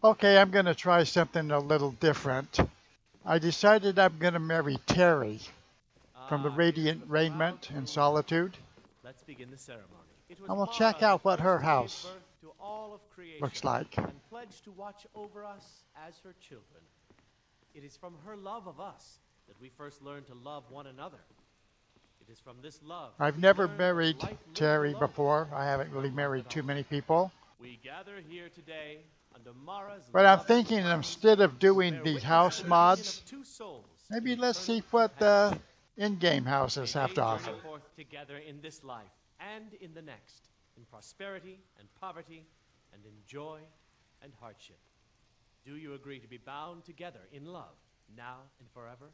Okay, I'm going to try something a little different. I decided I'm going to marry Taarie from the Radiant Raiment in Solitude. Let's begin the ceremony. It was And we'll Mara check out the what her first to give house birth to all of creation looks like. and pledged to watch over us as her children. It is from her love of us that we first learned to love one another. It is from this love I've we never learn married that life lived Taarie alone before. I is haven't really not married at too all. many people. We gather here today under Mara's But I'm loving thinking promise instead of to doing bear the witness house to the union mods, of two souls maybe in let's see eternal what the companionship. in-game houses May have they to journey offer. forth together in this life and in the next, in prosperity and poverty, and in joy and hardship. Do you agree to be bound together in love, now and forever?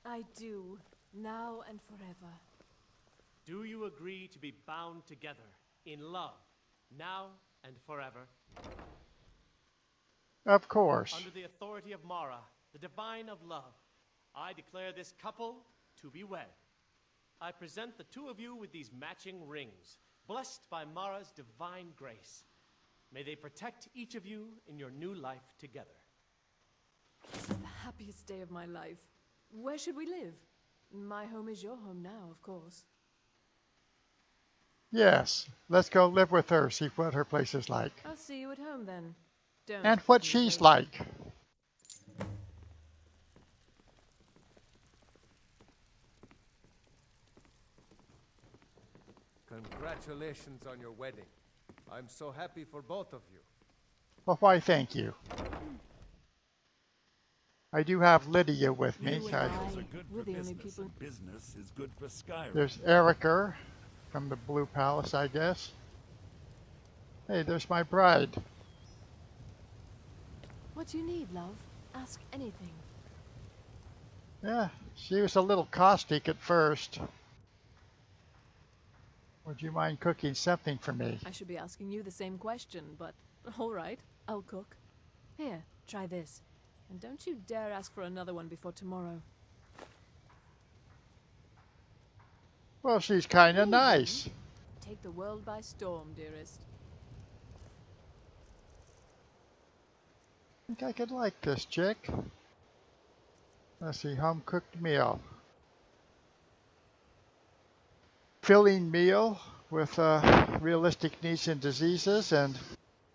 I do, now and forever. Do you agree to be bound together in love, now and forever? Of course. Under the authority of Mara, the divine of love, I declare this couple to be wed. I present the two of you with these matching rings, blessed by Mara's divine grace. May they protect each of you in your new life together. This is the happiest day of my life. Where should we live? My home is your home now, of course. Yes, let's go live with her, see what her place is like. I'll see you at home then. Don't And keep what me she's waiting. like. Congratulations on your wedding. I'm so happy for both of you. Well, why, thank you. I do have Lydia with me. You and I, we're the only business, people. and business is good for Skyrim. There's Erica from the Blue Palace, I guess. Hey, there's my bride. What do you need, love? Ask anything. Yeah, she was a little caustic at first. Would you mind cooking something for me? I should be asking you the same question, but all right, I'll cook. Here, try this. And don't you dare ask for another one before tomorrow. Well, she's kind of Maybe. nice. Take the world by storm, dearest. I think I could like this chick. Let's see, home-cooked meal. Filling meal with realistic needs and diseases, and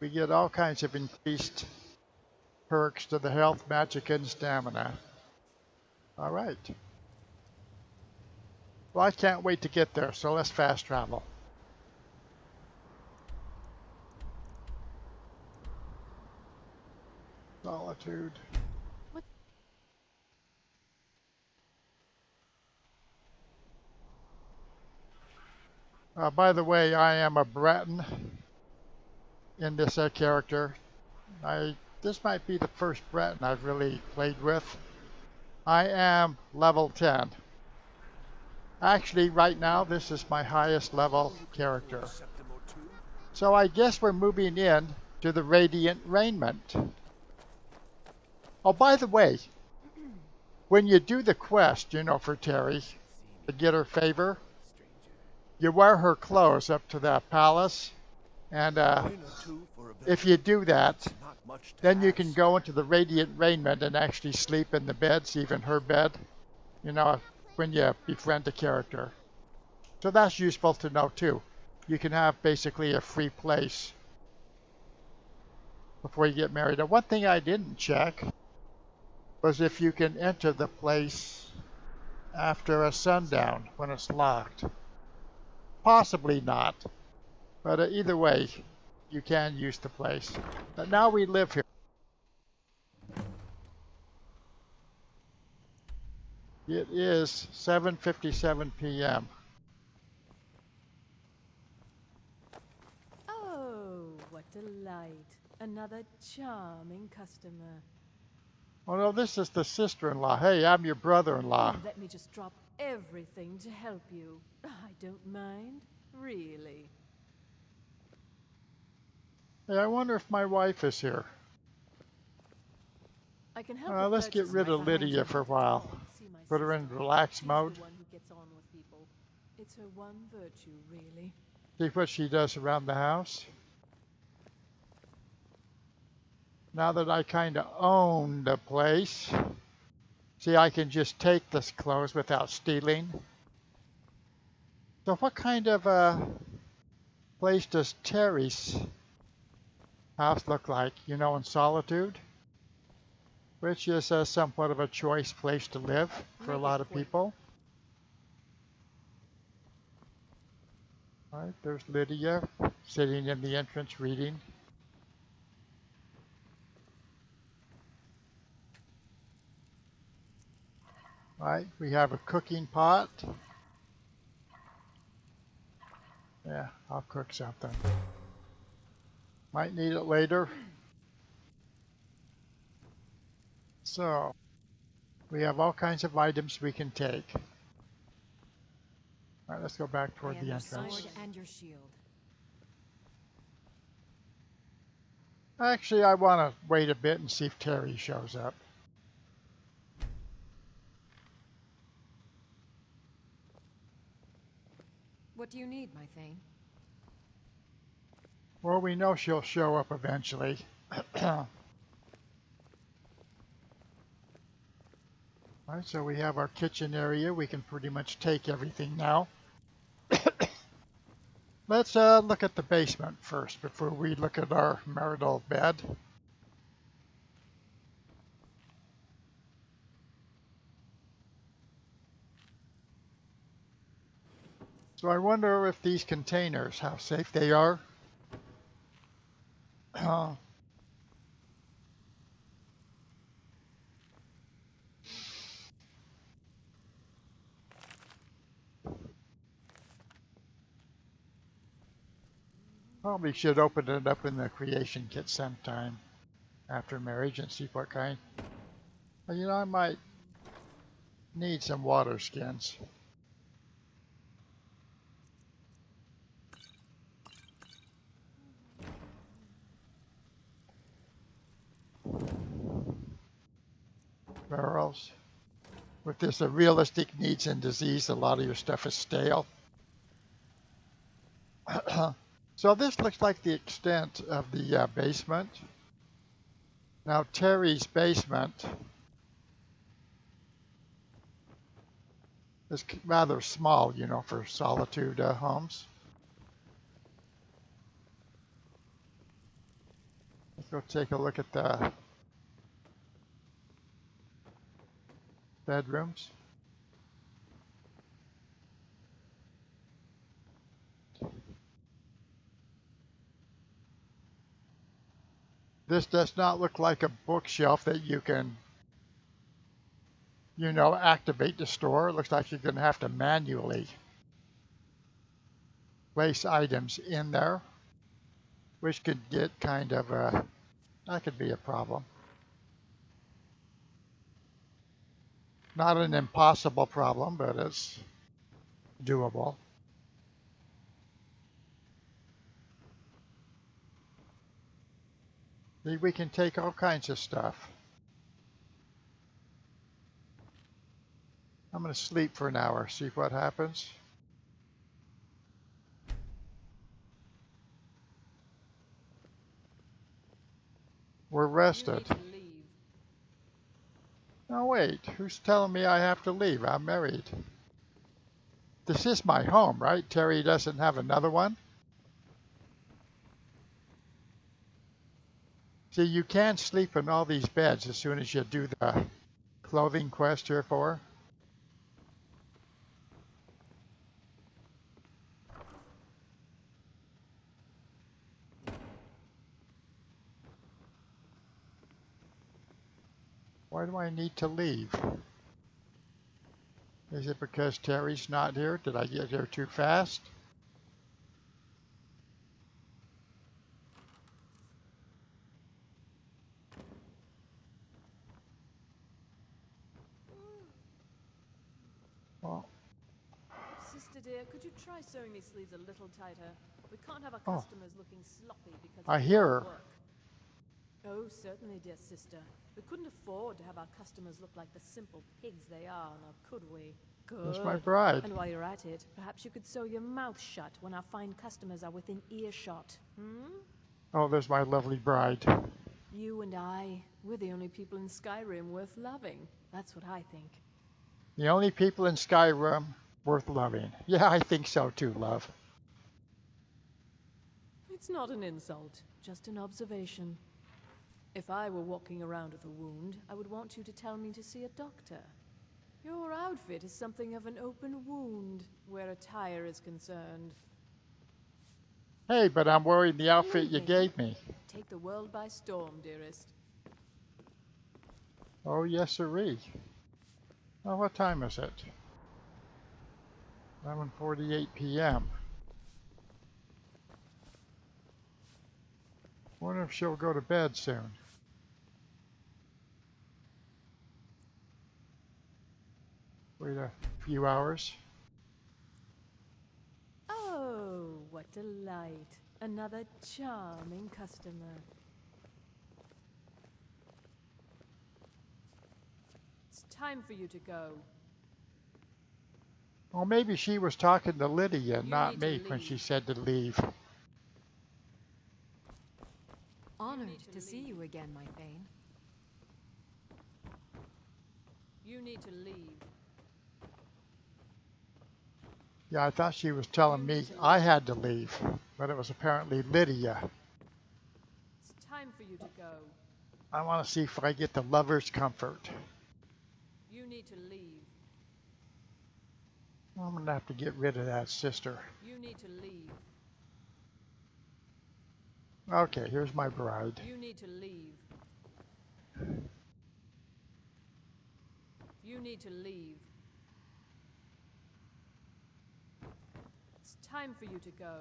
we get all kinds of increased perks to the health, magic, and stamina. All right. Well, I can't wait to get there, so let's fast travel. Solitude. What? By the way, I am a Breton in this character. This might be the first Breton I've really played with. I am level 10. Actually, right now, this is my highest level character. So I guess we're moving in to the Radiant Raiment. Oh, by the way, when you do the quest, you know, for Taarie, to get her favor, you wear her clothes up to that palace, and if you do that, then you can go into the Radiant Raiment and actually sleep in the beds, even her bed, you know, when you befriend a character. So that's useful to know too. You can have basically a free place before you get married. Now, one thing I didn't check was if you can enter the place after a sundown when it's locked. Possibly not, but either way, you can use the place. But now we live here. It is 7:57 p.m. Oh, what delight. Another charming customer. Oh no, this is the sister-in-law. Hey, I'm your brother-in-law. Oh, let me just drop everything to help you. I don't mind, really. Hey, I wonder if my wife is here. I can help with Let's get purchases rid of right behind Lydia you. for a while. See my Put her in sister. relax She's mode. the one who gets on with people. It's her one virtue, really. See what she does around the house. Now that I kind of own the place, see, I can just take this clothes without stealing. So what kind of place does Taarie's house look like? You know, in Solitude, which is somewhat of a choice place to live for a Make lot it of quick. people. All right, there's Lydia sitting in the entrance reading. All right, we have a cooking pot. Yeah, I'll cook something. Might need it later. So, we have all kinds of items we can take. All right, let's go back I toward have the your entrance. sword and your shield. Actually, I want to wait a bit and see if Taarie shows up. What do you need, my Thane? Well, we know she'll show up eventually. All right, so we have our kitchen area. We can pretty much take everything now. Let's look at the basement first before we look at our marital bed. So I wonder if these containers, how safe they are. Probably should open it up in the creation kit sometime after marriage and see what kind. You know, I might need some water skins. Barrels. With this realistic needs and disease, a lot of your stuff is stale. So this looks like the extent of the basement. Now Taarie's basement is rather small, you know, for Solitude homes. Let's go take a look at the bedrooms. This does not look like a bookshelf that you can, you know, activate the store. It looks like you're going to have to manually place items in there, which could get kind of that could be a problem. Not an impossible problem, but it's doable. We can take all kinds of stuff. I'm going to sleep for an hour, see what happens. We're You rested. need to leave. No, wait, who's telling me I have to leave? I'm married. This is my home, right? Taarie doesn't have another one? See, you can sleep in all these beds as soon as you do the clothing quest here for. Why do I need to leave? Is it because Taarie's not here? Did I get here too fast? Well, Sister dear, could you try sewing these sleeves a little tighter? We can't have our Oh. customers looking sloppy because I of hear hard her. work. Oh, certainly, dear sister. We couldn't afford to have our customers look like the simple pigs they are, now could we? Good. That's my bride. And while you're at it, perhaps you could sew your mouth shut when our fine customers are within earshot. Hmm? Oh, there's my lovely bride. You and I, we're the only people in Skyrim worth loving. That's what I think. The only people in Skyrim worth loving. Yeah, I think so too, love. It's not an insult, just an observation. If I were walking around with a wound, I would want you to tell me to see a doctor. Your outfit is something of an open wound, where attire is concerned. Hey, but I'm wearing the outfit you Leaving. gave me. Take the world by storm, dearest. Oh, yes, sirree. Well, what time is it? 11:48 p.m. Wonder if she'll go to bed soon. Wait a few hours. Oh, what delight. Another charming customer. It's time for you to go. Well, maybe she was talking to Lydia, You not need to me, when leave. she said to leave. Honored to see you again, my Thane. You need to leave. Yeah, I thought she was telling You me need to I leave. had to leave, but it was apparently Lydia. It's time for you to go. I want to see if I get the lover's comfort. You need to leave. I'm going to have to get rid of that sister. You need to leave. Okay, here's my bride. You need to leave. You need to leave. It's time for you to go.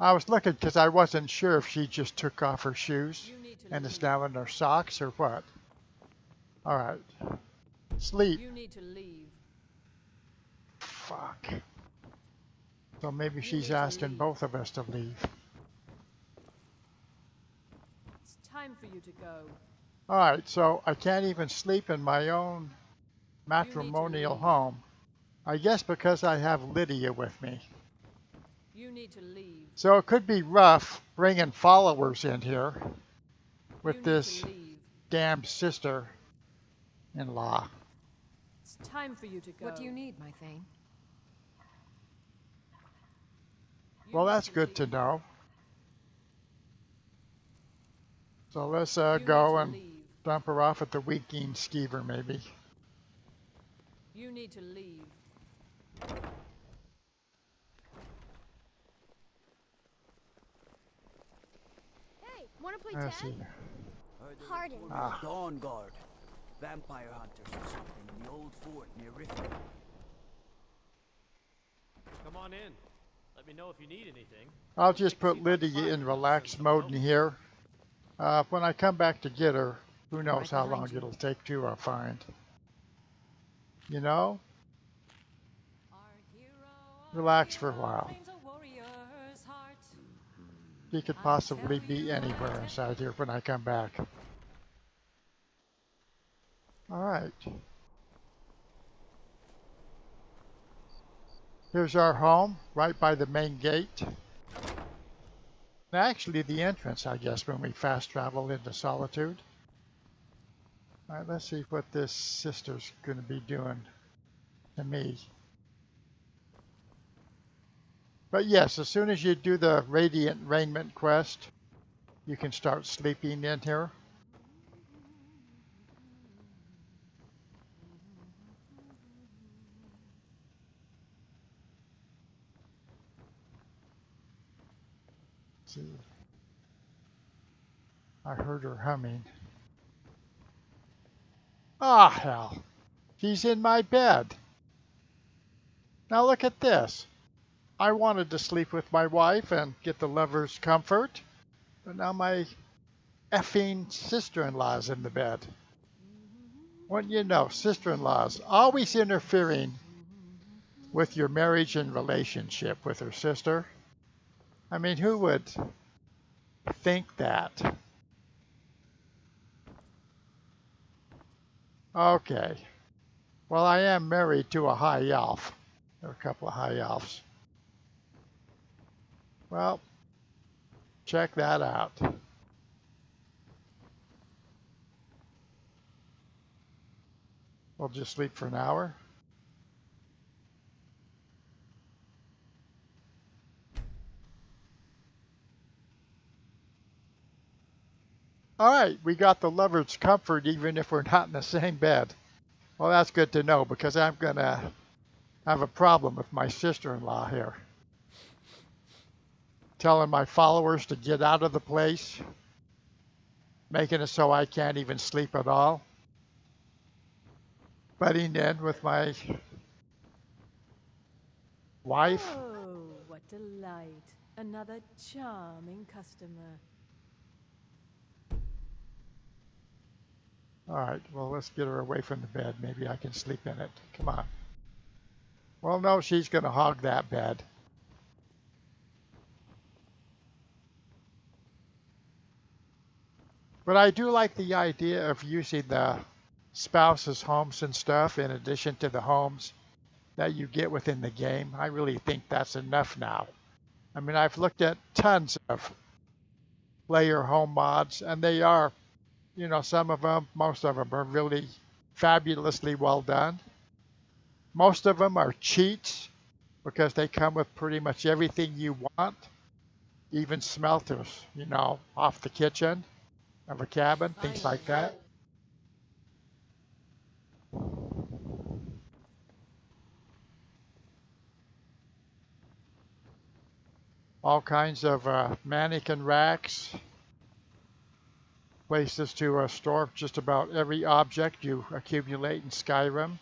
I was looking because I wasn't sure if she just took off her shoes You need to and leave. is now in her socks or what. All right. Sleep. You need to leave. Fuck. So maybe You she's need to asking leave. both of us to leave. It's time for you to go. All right, so I can't even sleep in my own matrimonial leave. home. I guess because I have Lydia with me. You need to leave. So it could be rough bringing followers in here with You need this to leave. damned sister-in-law. It's time for you to go. What do you need, my Thane? You Well, need that's good to leave. know. So let's You need go to and leave. dump her off at the Winking Skeever, maybe. You need to leave. Hey, wanna play Let's tag? see. Pardon. Ah. Dawn Guard. Vampire hunters or something in the old fort near Riften. Come on in. Let me know if you need anything. I'll just Take a put seat by the Lydia fire in and I'll relaxed send someone mode in over. here. When I come back to get her, who knows Right how behind long you. it'll take to find. You know? Relax for a while. She could possibly be anywhere inside here when I come back. All right. Here's our home, right by the main gate. Actually, the entrance, I guess, when we fast travel into Solitude. All right, let's see what this sister's going to be doing to me. But yes, as soon as you do the Radiant Raiment quest, you can start sleeping in here. Let's see. I heard her humming. Ah, hell. She's in my bed. Now look at this. I wanted to sleep with my wife and get the lover's comfort, but now my effing sister-in-law's in the bed. Wouldn't you know, sister-in-law's always interfering with your marriage and relationship with her sister. I mean, who would think that? Okay. Well, I am married to a high elf. There are a couple of high elves. Well, check that out. We'll just sleep for an hour. All right, we got the lover's comfort even if we're not in the same bed. Well, that's good to know because I'm going to have a problem with my sister-in-law here. Telling my followers to get out of the place, making it so I can't even sleep at all. Butting in with my wife. Oh, what delight. Another charming customer. All right, well, let's get her away from the bed. Maybe I can sleep in it. Come on. Well, no, she's going to hog that bed. But I do like the idea of using the spouse's homes and stuff in addition to the homes that you get within the game. I really think that's enough now. I mean, I've looked at tons of player home mods, and they are, some of them, most of them are really fabulously well done. Most of them are cheats because they come with pretty much everything you want, even smelters, off the kitchen of a cabin, things like that. All kinds of mannequin racks, places to store just about every object you accumulate in Skyrim.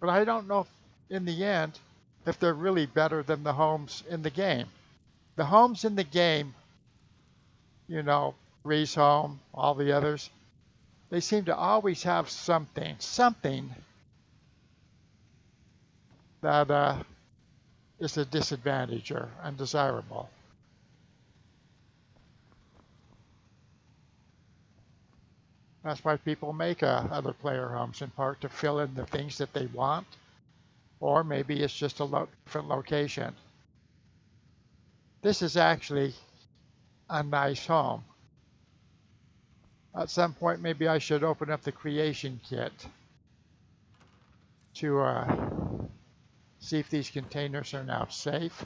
But I don't know if, in the end, if they're really better than the homes in the game. The homes in the game, Reese home, all the others, they seem to always have something that is a disadvantage or undesirable. That's why people make other player homes, in part to fill in the things that they want, or maybe it's just a different location. This is actually a nice home. At some point, maybe I should open up the creation kit to see if these containers are now safe.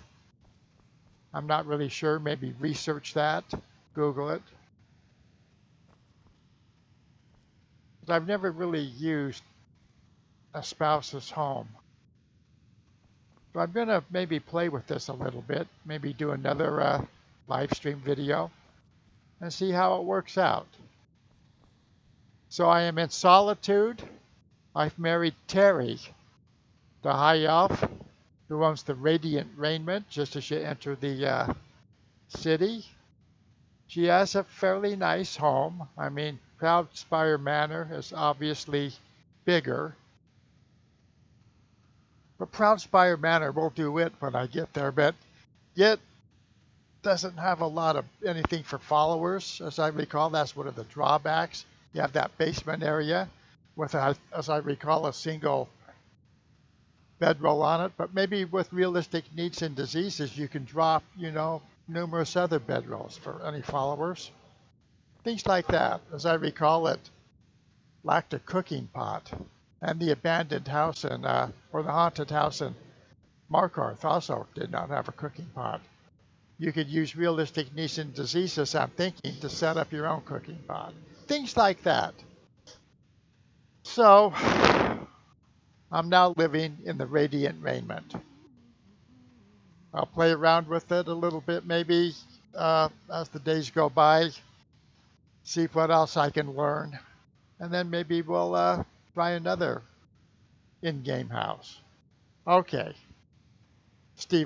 I'm not really sure. Maybe research that, Google it. But I've never really used a spouse's home. So I'm going to maybe play with this a little bit, maybe do another live stream video and see how it works out. So I am in Solitude. I've married Taarie, the High Elf, who owns the Radiant Raiment just as you enter the city. She has a fairly nice home. I mean, Proudspire Manor is obviously bigger. But Proudspire Manor will do it when I get there, but it doesn't have a lot of anything for followers, as I recall. That's one of the drawbacks. You have that basement area with, as I recall, a single bedroll on it. But maybe with realistic needs and diseases, you can drop, numerous other bedrolls for any followers. Things like that. As I recall, it lacked a cooking pot. And the abandoned house or the haunted house in Markarth also did not have a cooking pot. You could use realistic needs and diseases, I'm thinking, to set up your own cooking pot. Things like that. So, I'm now living in the Radiant Raiment. I'll play around with it a little bit maybe as the days go by, see what else I can learn, and then maybe we'll try another in-game house. Okay, Steve.